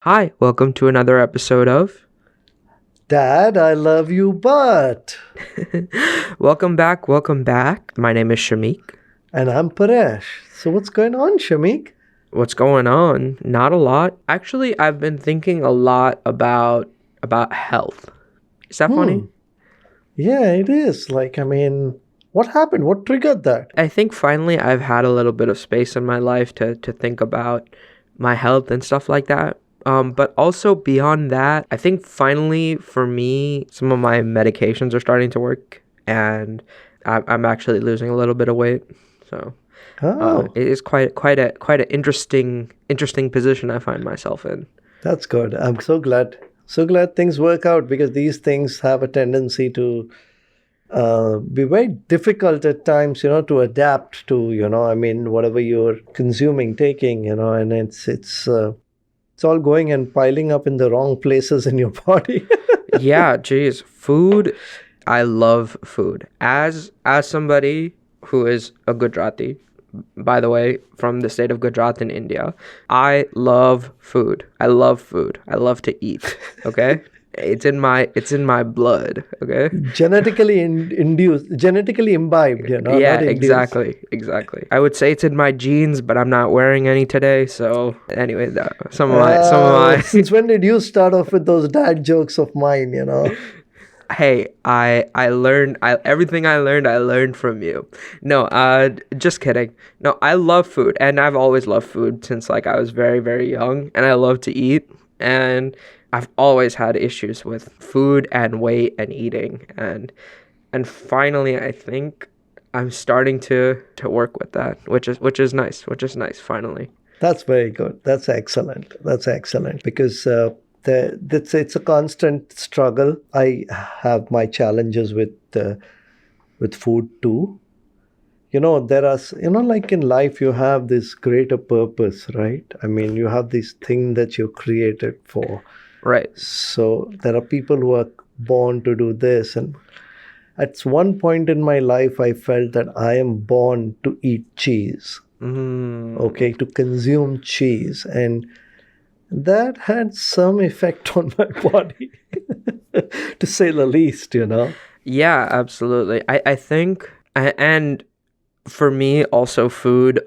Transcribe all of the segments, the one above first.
Hi, welcome to another episode of Dad, I love you, but. Welcome back, welcome back. My name is Shamik. And I'm Paresh. So, what's going on, Shamik? What's going on? Not a lot. Actually, I've been thinking a lot about health. Is that funny? Yeah, it is. What happened? What triggered that? I think finally I've had a little bit of space in my life to think about my health and stuff like that. But also beyond that, I think finally for me, some of my medications are starting to work, and I'm actually losing a little bit of weight. So Oh, it is quite an interesting position I find myself in. that's good. I'm so glad. So glad things work out because these things have a tendency to be very difficult at times, to adapt to, whatever you're consuming, taking, and it's all going and piling up in the wrong places in your body. Yeah, geez, food. I love food. As somebody who is a Gujarati, by the way, from the state of Gujarat in India, I love food. I love food. I love to eat. Okay, it's in my blood. Okay. Genetically imbibed, Yeah, not induced. exactly. I would say it's in my genes, but I'm not wearing any today. So anyway, some of my Since when did you start off with those dad jokes of mine? Hey, I learned everything I learned from you. No, just kidding. No, I love food, and I've always loved food since like I was very, very young, and I love to eat, and I've always had issues with food and weight and eating, and finally I think I'm starting to work with that, which is nice, finally. That's very good. That's excellent. That's excellent because it's a constant struggle. I have my challenges with food too. Like in life, you have this greater purpose, right? I mean, you have this thing that you're created for. Right. So there are people who are born to do this. And at one point in my life, I felt that I am born to eat cheese, Mm. okay, to consume cheese. And that had some effect on my body, to say the least. Yeah, absolutely. I think, and for me also food,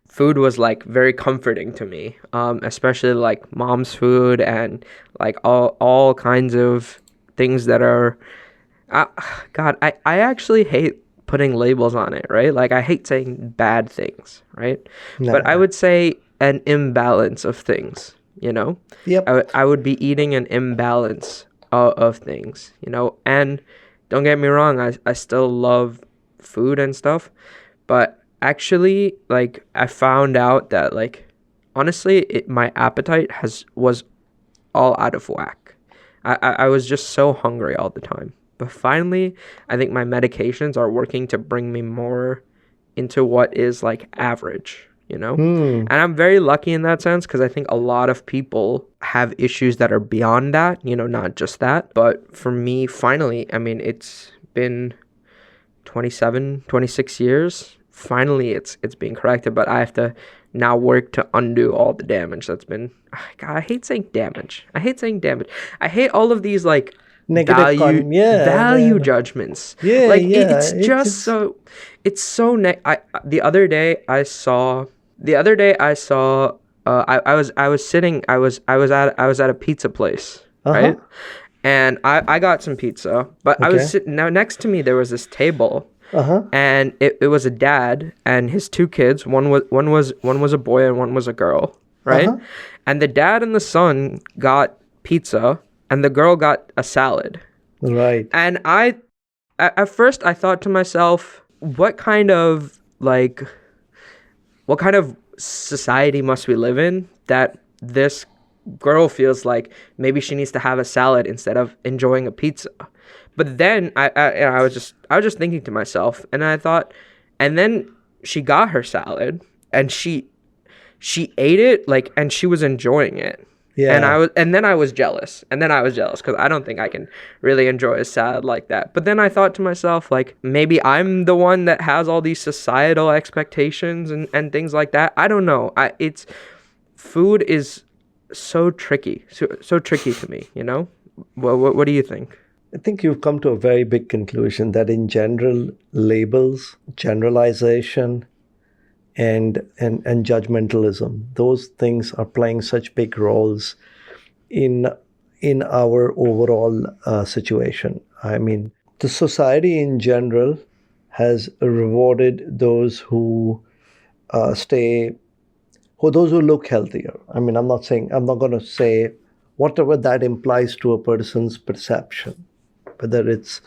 food was like very comforting to me, especially like mom's food and like all kinds of things that are, uh, God, I actually hate putting labels on it, right? Like I hate saying bad things, right? But I Nah. would say an imbalance of things, you know? Yep. I would be eating an imbalance of things, and don't get me wrong, I still love food and stuff, but actually like I found out that like honestly my appetite was all out of whack. I was just so hungry all the time. But finally, I think my medications are working to bring me more into what is like average, you know? Hmm. And I'm very lucky in that sense because I think a lot of people have issues that are beyond that, not just that. But for me, finally, I mean, it's been 27, 26 years. Finally, it's being corrected, but I have to now work to undo all the damage that's been. God, I hate saying damage. I hate saying damage. I hate all of these like Negative value con. Yeah. value judgments. Yeah. Like Yeah. it's just so it's so I the other day I saw I was sitting I was at a pizza place, Uh huh. right? And I got some pizza, but I was Okay. sitting now next to me there was this table, Uh huh. and it was a dad and his two kids. One was a boy and one was a girl, Uh right? huh. And the dad and the son got pizza and the girl got a salad. Right. And at first I thought to myself, what kind of society must we live in that this girl feels like maybe she needs to have a salad instead of enjoying a pizza. But then I was just thinking to myself, and I thought, and then she got her salad and she ate it like, and she was enjoying it. Yeah. And then I was jealous. And then I was jealous because I don't think I can really enjoy a salad like that. But then I thought to myself, like, maybe I'm the one that has all these societal expectations and things like that. I don't know. Food is so tricky, so tricky to me, you know? What do you think? I think you've come to a very big conclusion that in general, labels, generalization, and judgmentalism, those things are playing such big roles in in our overall situation. I mean, the society in general has rewarded those who stay, who those who look healthier. I mean, I'm not going to say whatever that implies to a person's perception, whether it's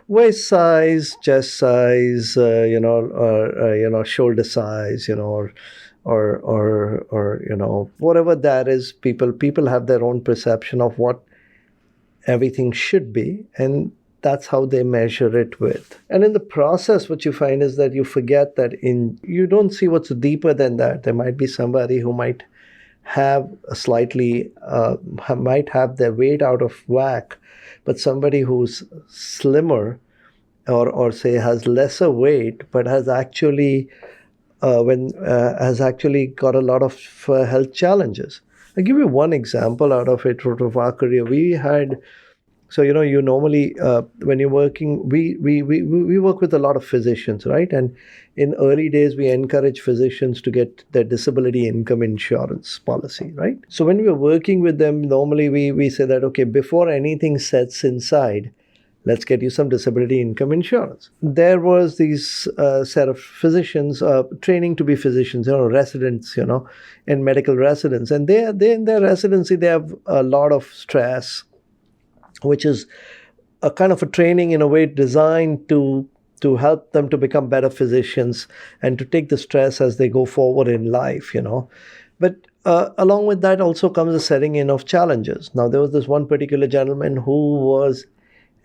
waist size, chest size, shoulder size, or whatever that is. People have their own perception of what everything should be, and that's how they measure it with. And in the process, what you find is that you forget that you don't see what's deeper than that. There might be somebody who might have a slightly might have their weight out of whack, but somebody who's slimmer, or say has lesser weight, but has actually has actually got a lot of health challenges. I'll give you one example out of it, out of our career. We had, so you normally when you're working, we work with a lot of physicians, right? And in early days, we encourage physicians to get their disability income insurance policy, right? So when we're working with them, normally we say that, okay, before anything sets inside, let's get you some disability income insurance. There was these set of physicians training to be physicians, residents, and medical residents. And they in their residency, they have a lot of stress, which is a kind of a training in a way designed to help them to become better physicians and to take the stress as they go forward in life, But along with that also comes a setting in of challenges. Now, there was this one particular gentleman who was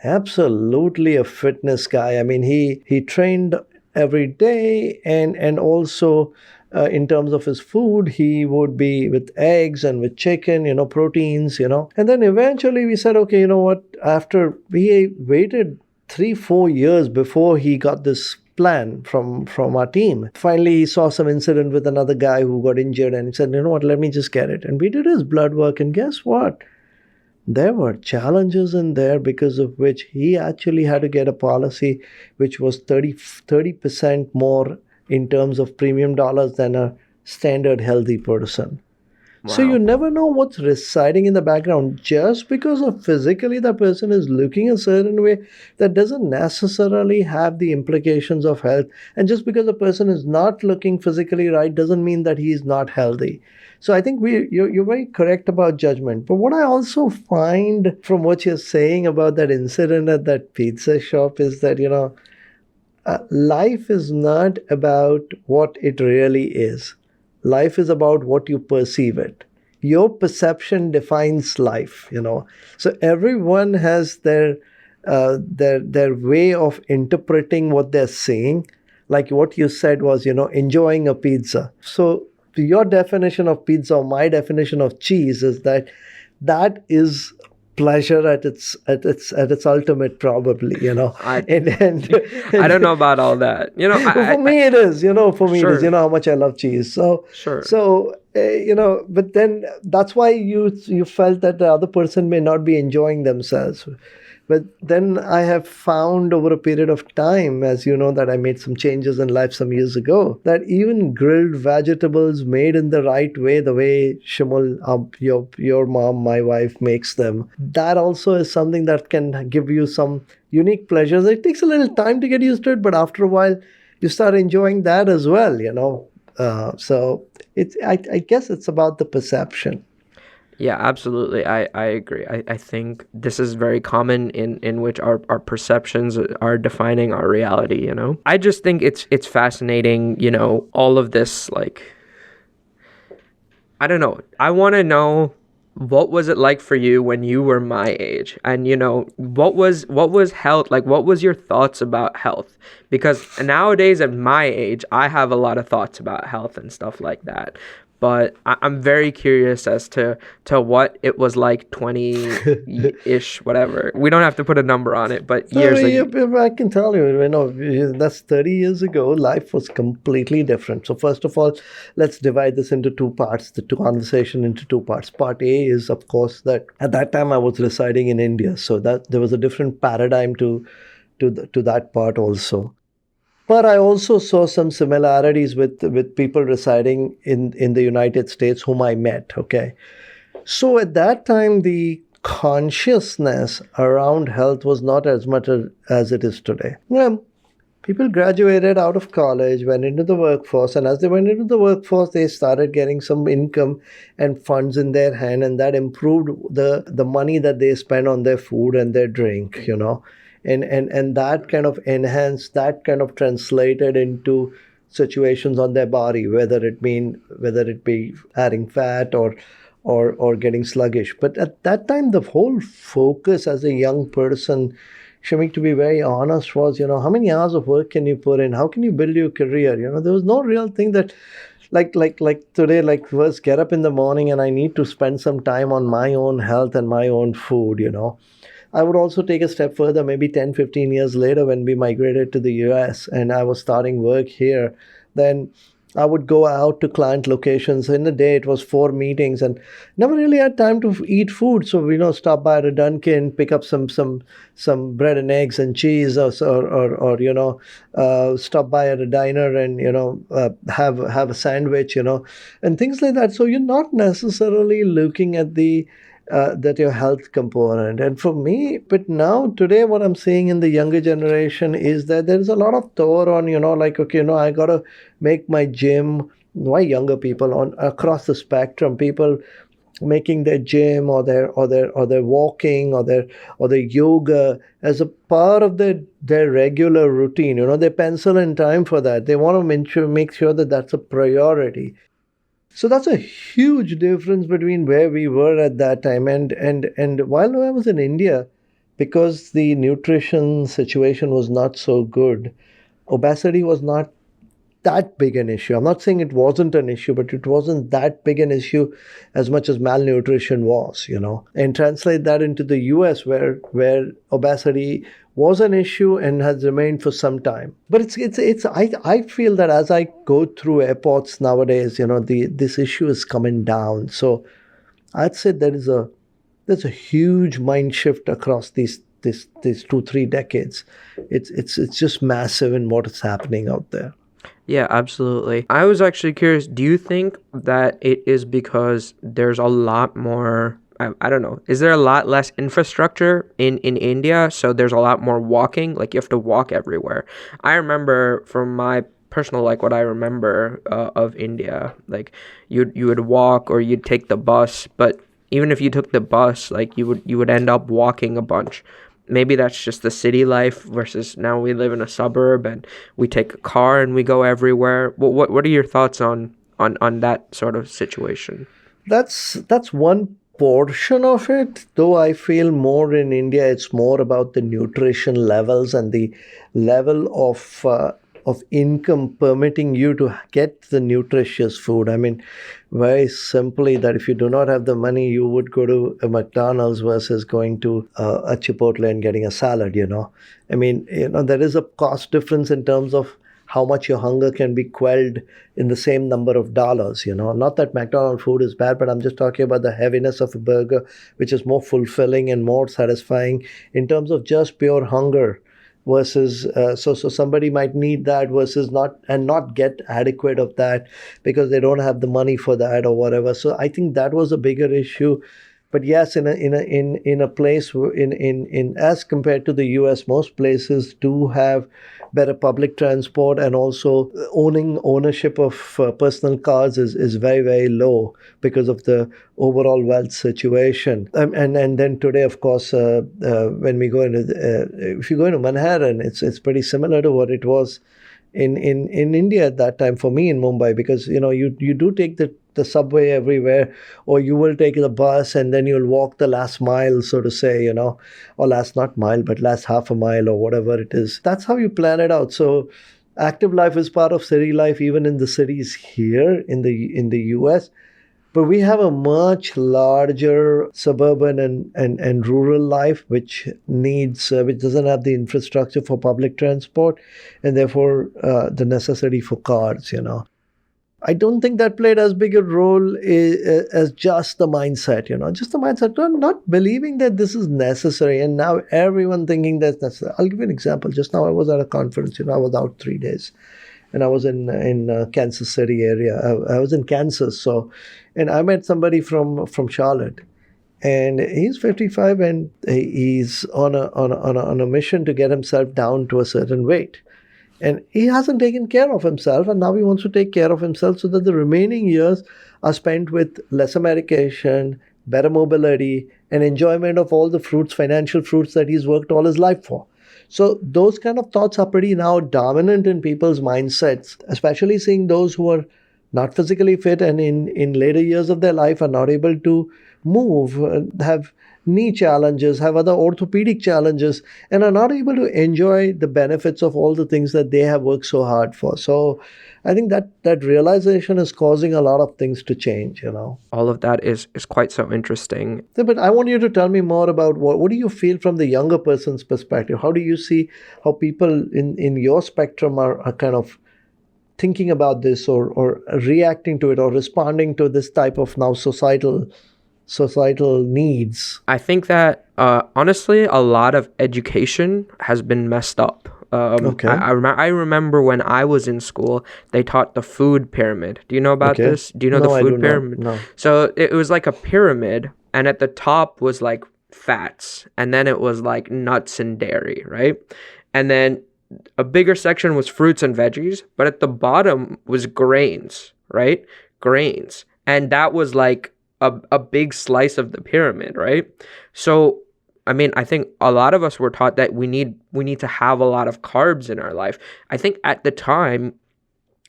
absolutely a fitness guy. I mean, he trained every day, and also in terms of his food, he would be with eggs and with chicken, proteins, And then eventually we said, okay, you know what? After we waited 3-4 years before he got this plan from our team. Finally, he saw some incident with another guy who got injured, and he said, you know what? Let me just get it. And we did his blood work, and guess what? There were challenges in there because of which he actually had to get a policy which was 30% more in terms of premium dollars than a standard healthy person. Wow. So you never know what's residing in the background. Just because of physically the person is looking a certain way, that doesn't necessarily have the implications of health. And just because a person is not looking physically right doesn't mean that he is not healthy. So I think you're very correct about judgment. But what I also find from what you're saying about that incident at that pizza shop is that, life is not about what it really is. Life is about what you perceive it. Your perception defines life, So everyone has their way of interpreting what they're saying. Like what you said was, enjoying a pizza. So your definition of pizza or my definition of cheese is that is pleasure at its ultimate, probably, I and I don't know about all that. for me it is, for me Sure. it is, how much I love cheese. Sure. But then that's why you felt that the other person may not be enjoying themselves. But then I have found over a period of time, as you know, that I made some changes in life some years ago, that even grilled vegetables made in the right way, the way Shimul, your mom, my wife, makes them, that also is something that can give you some unique pleasures. It takes a little time to get used to it, but after a while, you start enjoying that as well, So I guess it's about the perception. Yeah, absolutely. I agree. I think this is very common in which our perceptions are defining our reality, I just think it's fascinating, all of this, like, I don't know. I want to know, what was it like for you when you were my age? And what was health like? What was your thoughts about health? Because nowadays at my age, I have a lot of thoughts about health and stuff like that. but I'm very curious as to what it was like 20-ish, whatever. We don't have to put a number on it, but No, years ago. I can tell you, that's 30 years ago. Life was completely different. So, first of all, let's divide this into two parts, the two conversation into two parts. Part A is, of course, that at that time I was residing in India. So, that there was a different paradigm to that part also. But I also saw some similarities with people residing in the United States whom I met. Okay. So at that time, the consciousness around health was not as much as it is today. Yeah, people graduated out of college, went into the workforce, and as they went into the workforce, they started getting some income and funds in their hand, and that improved the money that they spend on their food and their drink, and that kind of enhanced, that kind of translated into situations on their body, whether it be adding fat or getting sluggish. But at that time, the whole focus as a young person, Shamik, to be very honest, was, how many hours of work can you put in? How can you build your career? There was no real thing that, like today, like first get up in the morning and I need to spend some time on my own health and my own food. I would also take a step further, maybe 10, 15 years later when we migrated to the US and I was starting work here. Then I would go out to client locations. In a day, it was 4 meetings, and never really had time to eat food. So stop by at a Dunkin', pick up some bread and eggs and cheese, or stop by at a diner and have a sandwich, and things like that. So you're not necessarily looking at that your health component. And for me, but now today, what I'm seeing in the younger generation is that there's a lot of thought on, like, okay, I gotta make my gym. Why younger people on across the spectrum, people making their gym or their walking or their yoga as a part of their regular routine. They pencil in time for that. They want to make sure that that's a priority. So that's a huge difference between where we were at that time. And while I was in India, because the nutrition situation was not so good, obesity was not that big an issue. I'm not saying it wasn't an issue, but it wasn't that big an issue as much as malnutrition was. And translate that into the US where obesity was an issue and has remained for some time. But I feel that as I go through airports nowadays, this issue is coming down. So I'd say there's a huge mind shift across these 2-3 decades. It's just massive in what is happening out there. Yeah, absolutely. I was actually curious, do you think that it is because there's a lot more, I don't know, is there a lot less infrastructure in India? So there's a lot more walking, like you have to walk everywhere. I remember from my personal, like what I remember of India, like you would walk or you'd take the bus, but even if you took the bus, like you would end up walking a bunch. Maybe that's just the city life versus now we live in a suburb and we take a car and we go everywhere. What are your thoughts on that sort of situation? That's one portion of it, though I feel more in India it's more about the nutrition levels and the level of income permitting you to get the nutritious food. I mean, very simply, that if you do not have the money, you would go to a McDonald's versus going to a Chipotle and getting a salad. I mean, there is a cost difference in terms of how much your hunger can be quelled in the same number of dollars. Not that McDonald's food is bad, but I'm just talking about the heaviness of a burger, which is more fulfilling and more satisfying in terms of just pure hunger versus so somebody might need that versus not get adequate of that because they don't have the money for that or whatever. So I think that was a bigger issue. But yes, in a place in as compared to the US, most places do have better public transport, and also ownership of personal cars is very, very low because of the overall wealth situation. And then today, of course, when we go into if you go into Manhattan, it's pretty similar to what it was in India at that time for me in Mumbai, because you do take the subway everywhere, or you will take the bus and then you'll walk the last mile, so to say, or last not mile but last half a mile or whatever it is. That's how you plan it out. So active life is part of city life, even in the cities here in the US. But we have a much larger suburban and rural life, which which doesn't have the infrastructure for public transport, and therefore the necessity for cars. I don't think that played as big a role as just the mindset. Just the mindset, not believing that this is necessary, and now everyone thinking that's necessary. I'll give you an example. Just now, I was at a conference. I was out 3 days, and I was in Kansas City area. I was in Kansas, and I met somebody from Charlotte, and he's 55, and he's on a mission to get himself down to a certain weight, and he hasn't taken care of himself, and now he wants to take care of himself so that the remaining years are spent with lesser medication, better mobility, and enjoyment of all the fruits, financial fruits that he's worked all his life for. So those kind of thoughts are pretty now dominant in people's mindsets, especially seeing those who are not physically fit and in later years of their life are not able to move, have knee challenges, have other orthopedic challenges, and are not able to enjoy the benefits of all the things that they have worked so hard for. So I think that realization is causing a lot of things to change. All of that is quite so interesting. So, but I want you to tell me more about what do you feel from the younger person's perspective? How do you see how people in your spectrum are kind of thinking about this or reacting to it or responding to this type of now societal needs? I think that honestly, a lot of education has been messed up. Okay. I remember when I was in school, they taught the food pyramid. Do you know about Okay. this? Do you know No, the I food do not. pyramid? No. So it was like a pyramid, and at the top was like fats, and then it was like nuts and dairy, right? And then a bigger section was fruits and veggies, but at the bottom was grains, right? Grains. And that was like a big slice of the pyramid, right? So I mean, I think a lot of us were taught that we need to have a lot of carbs in our life. I think at the time,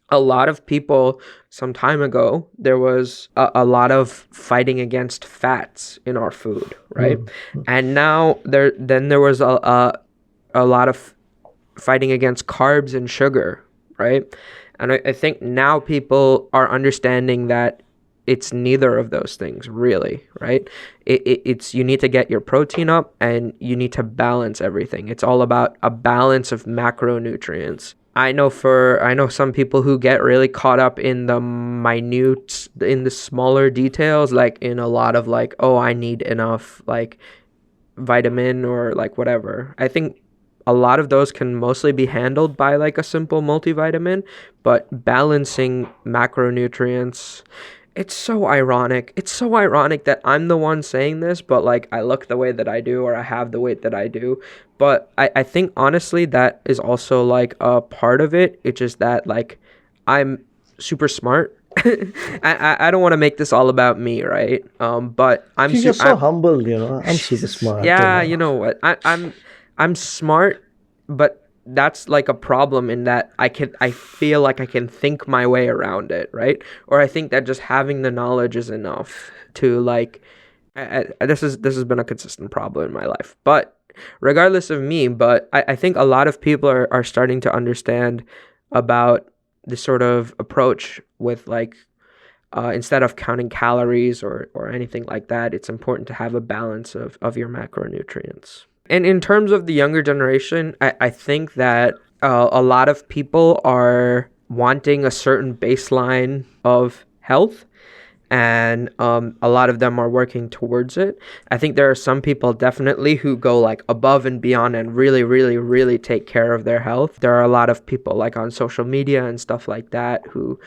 a lot of people, some time ago, there was a lot of fighting against fats in our food, right? Mm. And now there was a lot of fighting against carbs and sugar, right? And I think now people are understanding that it's neither of those things, really, right? It's you need to get your protein up and you need to balance everything. It's all about a balance of macronutrients. I know some people who get really caught up in the minute, in the smaller details, like in a lot of like, oh, I need enough like vitamin or like whatever. I think a lot of those can mostly be handled by like a simple multivitamin, but balancing macronutrients, it's so ironic. It's so ironic that I'm the one saying this, but like I look the way that I do or I have the weight that I do. But I think honestly that is also like a part of it. It's just that like I'm super smart. I don't want to make this all about me, right? But You're so humble, I'm super smart. Yeah, you know what? I'm smart, but that's like a problem in that I feel like I can think my way around it, right? Or I think that just having the knowledge is enough to like this has been a consistent problem in my life. But regardless of me, but I think a lot of people are starting to understand about this sort of approach with like instead of counting calories or anything like that, it's important to have a balance of your macronutrients. And in terms of the younger generation, I think that a lot of people are wanting a certain baseline of health, and a lot of them are working towards it. I think there are some people definitely who go like above and beyond and really, really, really take care of their health. There are a lot of people like on social media and stuff like that who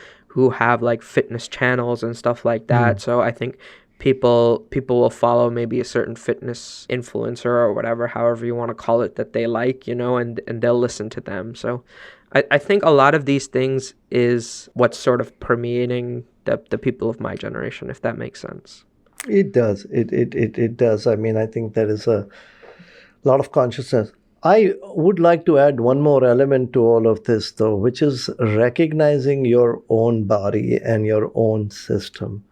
have like fitness channels and stuff like that. So I think people will follow maybe a certain fitness influencer or whatever, however you want to call it, that they like, and they'll listen to them. So I think a lot of these things is what's sort of permeating the people of my generation, if that makes sense. It does. It does. I mean, I think there is a lot of consciousness. I would like to add one more element to all of this, though, which is recognizing your own body and your own system.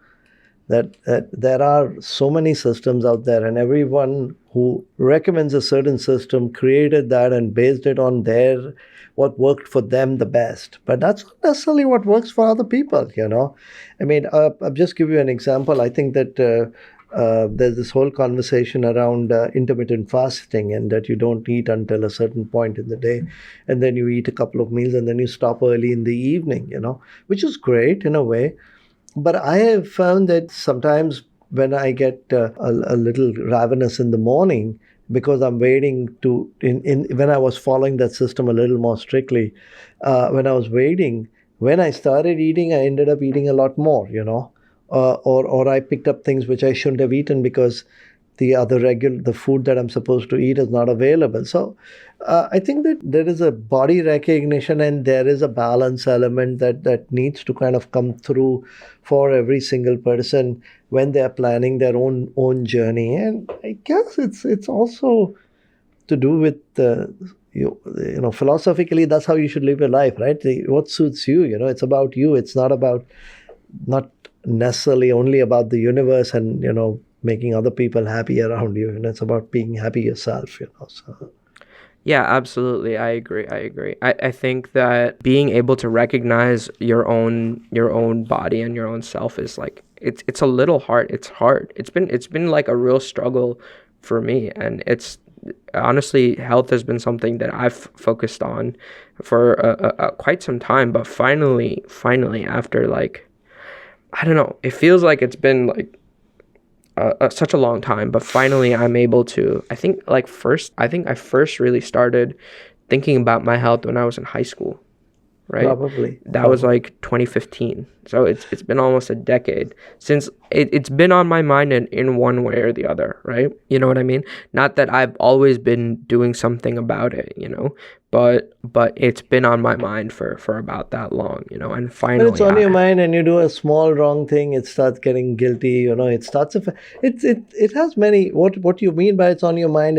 that there are so many systems out there, and everyone who recommends a certain system created that and based it on their what worked for them the best. But that's not necessarily what works for other people, you know. I mean, I'll just give you an example. I think that there's this whole conversation around intermittent fasting, and that you don't eat until a certain point in the day, and then you eat a couple of meals, and then you stop early in the evening, you know, which is great in a way. But I have found that sometimes when I get a little ravenous in the morning, because I'm waiting to, when I was following that system a little more strictly, when I was waiting, when I started eating, I ended up eating a lot more, you know, or I picked up things which I shouldn't have eaten because the food that I'm supposed to eat is not available. So I think that there is a body recognition and there is a balance element that needs to kind of come through for every single person when they are planning their own journey. And I guess it's also to do with you know, philosophically, that's how you should live your life, right? What suits you, you know, it's about you. It's not necessarily only about the universe and, you know, making other people happy around you, and it's about being happy yourself, you know. So Yeah, absolutely. I agree. I think that being able to recognize your own body and your own self is like it's a little hard. It's hard. It's been like a real struggle for me, and it's honestly health has been something that I've focused on for quite some time. But finally, after like I don't know, it feels like it's been like such a long time, but finally I'm able to. I think I first really started thinking about my health when I was in high school, right? probably, That was probably. like 2015. So it's been almost a decade since it's been on my mind in one way or the other, right? You know what I mean? Not that I've always been doing something about it, but it's been on my mind for about that long, and When it's finally on your I mind and you do a small wrong thing, it starts getting guilty. You know, it starts. It has many. What you mean by it's on your mind?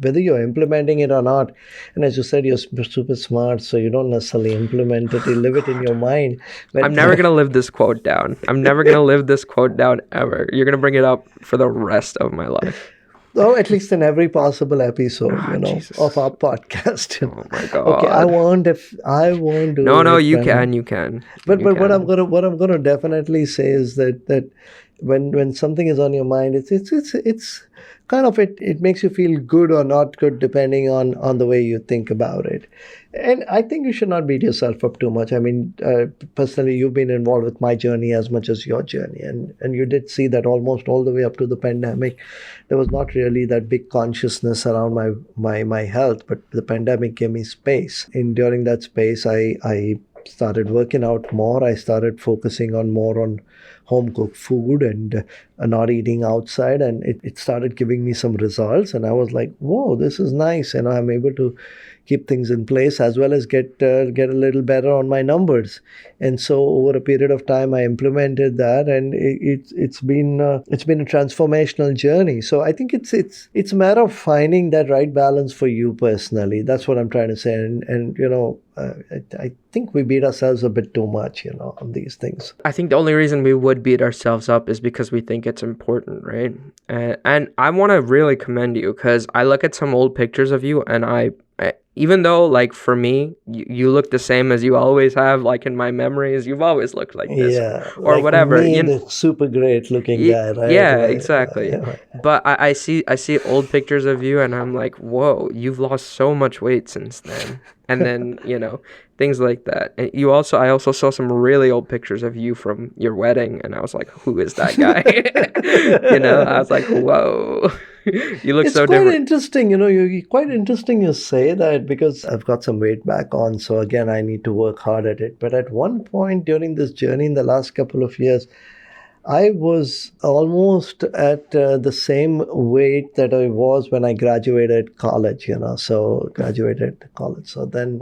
Whether you're implementing it or not. And as you said, you're super smart, so you don't necessarily implement it. You live it in God, your mind. I'm But never gonna live this quote down. I'm never gonna live this quote down ever. You're gonna bring it up for the rest of my life. oh, at least in every possible episode, Ah, you know, of Jesus. our podcast. Oh my Okay, God. I won't do No, it you when. can, you can, But you but can. what I'm gonna definitely say is that when something is on your mind, it's kind of it makes you feel good or not good depending on the way you think about it. And I think you should not beat yourself up too much. I mean, personally, you've been involved with my journey as much as your journey, and you did see that almost all the way up to the pandemic, there was not really that big consciousness around my health, but the pandemic gave me space. In during that space, I started working out more. I started focusing on more on home cooked food and not eating outside, and it started giving me some results. And I was like, whoa, this is nice. And I'm able to keep things in place as well as get a little better on my numbers. And so over a period of time, I implemented that, and it's been a transformational journey. So I think it's a matter of finding that right balance for you personally. That's what I'm trying to say. And you know, I think we beat ourselves a bit too much, you know, on these things. I think the only reason we would beat ourselves up is because we think it's important, right? And I want to really commend you because I look at some old pictures of you and even though like for me, you look the same as you always have, like in my memories, you've always looked like this Yeah, or like whatever. me, the super great looking guy, right? Yeah, Right. exactly. Yeah. But I see old pictures of you and I'm like, whoa, you've lost so much weight since then. And then, things like that. And I also saw some really old pictures of you from your wedding and I was like, who is that guy? I was like, whoa. You look It's so quite different. interesting, you know. Quite interesting you say that because I've got some weight back on. So again, I need to work hard at it. But at one point during this journey in the last couple of years, I was almost at the same weight that I was when I graduated college, you know. So graduated college. So then,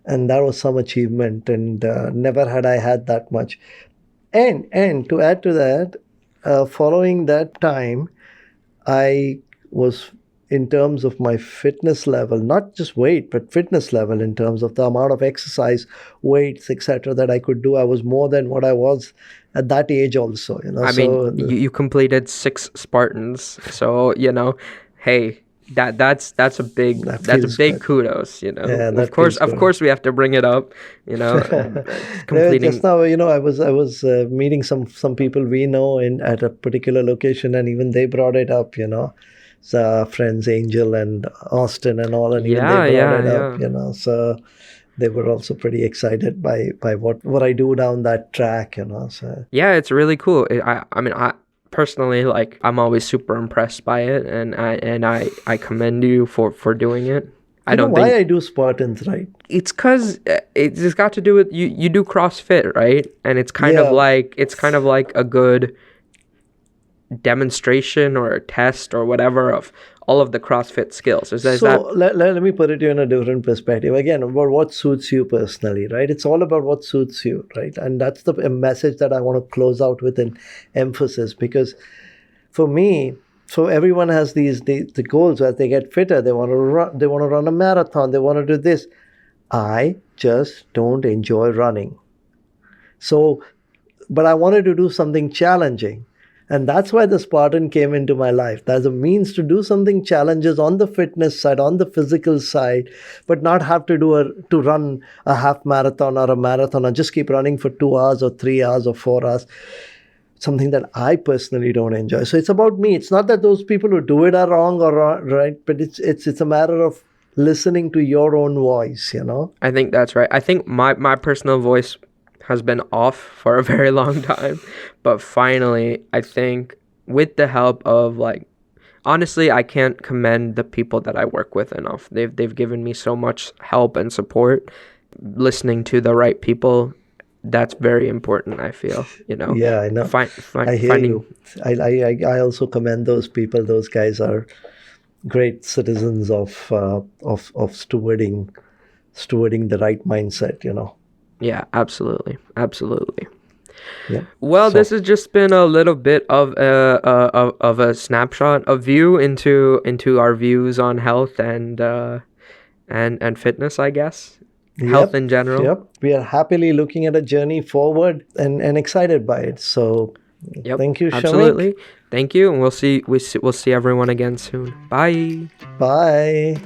and that was some achievement, and never had I had that much. And to add to that, following that time, I was in terms of my fitness level, not just weight, but fitness level in terms of the amount of exercise, weights, etc., that I could do. I was more than what I was at that age also, you know. I mean, So you completed 6 Spartans, so hey, that's that a feels big good. kudos. Yeah, Of that course, feels good. we have to bring it up. Just Completing. now, I was meeting some people we know in at a particular location, and even they brought it up. So our friends Angel and Austin and all, and even they Yeah, brought yeah, it up. yeah. So they were also pretty excited by what I do down that track. So Yeah, it's really cool. I mean, I personally, like, I'm always super impressed by it, and I commend you for doing it. I you know don't why think I do Spartans, right? it's because it's just got to do with you do CrossFit, right? And Yeah. it's kind of like a good demonstration or a test or whatever of all of the CrossFit skills. Is So that let me put it in a different perspective. Again, about what suits you personally, right? It's all about what suits you, right? And that's the a message that I want to close out with an emphasis, because for me, so everyone has the goals as they get fitter. They want to run a marathon. They want to do this. I just don't enjoy running. So, but I wanted to do something challenging. And that's why the Spartan came into my life. That's a means to do something challenges on the fitness side, on the physical side, but not have to run a half marathon or a marathon or just keep running for 2 hours or 3 hours or 4 hours. Something that I personally don't enjoy. So it's about me. It's not that those people who do it are wrong or right, but it's a matter of listening to your own voice. I think that's right. I think my personal voice has been off for a very long time, but finally, I think with the help of, like, honestly, I can't commend the people that I work with enough. They've given me so much help and support. Listening to the right people, that's very important, I feel. Yeah, I know. I hear Finding. you. I also commend those people. Those guys are great citizens of stewarding the right mindset. Yeah, absolutely, absolutely. Yeah. Well, this So has just been a little bit of a snapshot, a view into our views on health and fitness, I guess. Health yep, in general. yep. We are happily looking at a journey forward and excited by it. So Yep, thank you, Shamik. absolutely. Thank you, and we'll see everyone again soon. Bye. Bye.